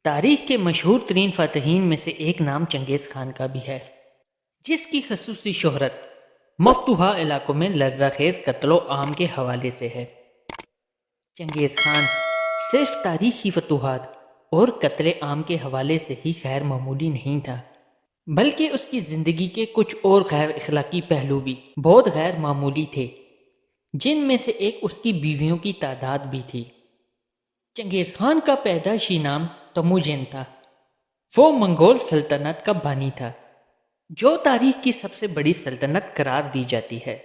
تاریخ کے مشہور ترین فاتحین میں سے ایک نام چنگیز خان کا بھی ہے، جس کی خصوصی شہرت مفتوحہ علاقوں میں لرزہ خیز قتل و عام کے حوالے سے ہے۔ چنگیز خان صرف تاریخی فتوحات اور قتل عام کے حوالے سے ہی غیر معمولی نہیں تھا، بلکہ اس کی زندگی کے کچھ اور غیر اخلاقی پہلو بھی بہت غیر معمولی تھے، جن میں سے ایک اس کی بیویوں کی تعداد بھی تھی۔ چنگیز خان کا پیدائشی نام تموجن تھا۔ وہ منگول سلطنت کا بانی تھا، جو تاریخ کی سب سے بڑی سلطنت قرار دی جاتی ہے۔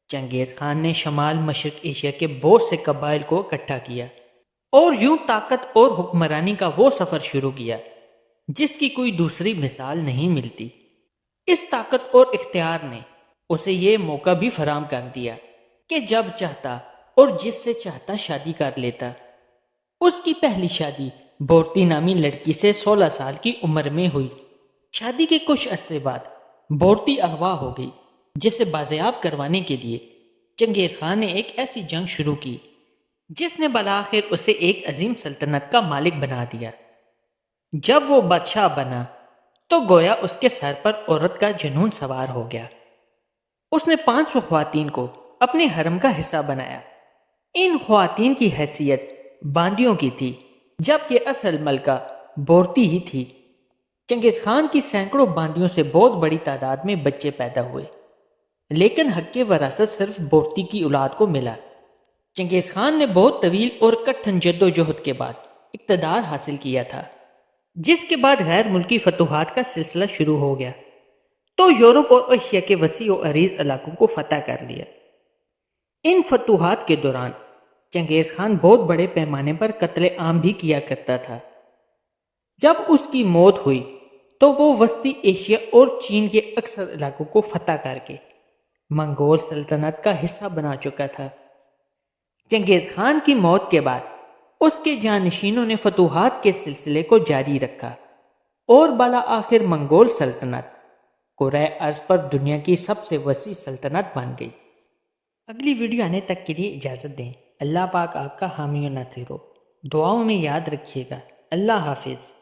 چنگیز خان نے شمال مشرق ایشیا کے بہت سے قبائل کو اکٹھا کیا اور یوں طاقت اور حکمرانی کا وہ سفر شروع کیا جس کی کوئی دوسری مثال نہیں ملتی۔ اس طاقت اور اختیار نے اسے یہ موقع بھی فراہم کر دیا کہ جب چاہتا اور جس سے چاہتا شادی کر لیتا۔ اس کی پہلی شادی بورتی نامی لڑکی سے 16 سال کی عمر میں ہوئی۔ شادی کے کچھ عرصے بعد بورتی اغوا ہو گئی، جسے بازیاب کروانے کے لیے چنگیز خان نے ایک ایسی جنگ شروع کی جس نے بالآخر اسے ایک عظیم سلطنت کا مالک بنا دیا۔ جب وہ بادشاہ بنا تو گویا اس کے سر پر عورت کا جنون سوار ہو گیا۔ اس نے 500 خواتین کو اپنے حرم کا حصہ بنایا۔ ان خواتین کی حیثیت باندیوں کی تھی، جبکہ اصل ملکہ بورتی ہی تھی۔ چنگیز خان کی سینکڑوں باندیوں سے بہت بڑی تعداد میں بچے پیدا ہوئے، لیکن حق وراثت صرف بورتی کی اولاد کو ملا۔ چنگیز خان نے بہت طویل اور کٹھن جدوجہد کے بعد اقتدار حاصل کیا تھا، جس کے بعد غیر ملکی فتوحات کا سلسلہ شروع ہو گیا تو یورپ اور ایشیا کے وسیع و عریض علاقوں کو فتح کر لیا۔ ان فتوحات کے دوران چنگیز خان بہت بڑے پیمانے پر قتل عام بھی کیا کرتا تھا۔ جب اس کی موت ہوئی تو وہ وسطی ایشیا اور چین کے اکثر علاقوں کو فتح کر کے منگول سلطنت کا حصہ بنا چکا تھا۔ چنگیز خان کی موت کے بعد اس کے جانشینوں نے فتوحات کے سلسلے کو جاری رکھا اور بالآخر منگول سلطنت کرۂ ارض پر دنیا کی سب سے وسیع سلطنت بن گئی۔ اگلی ویڈیو آنے تک کے لیے اجازت دیں۔ اللہ پاک آپ کا حامی و ناصر ہو۔ دعاؤں میں یاد رکھیے گا۔ اللہ حافظ۔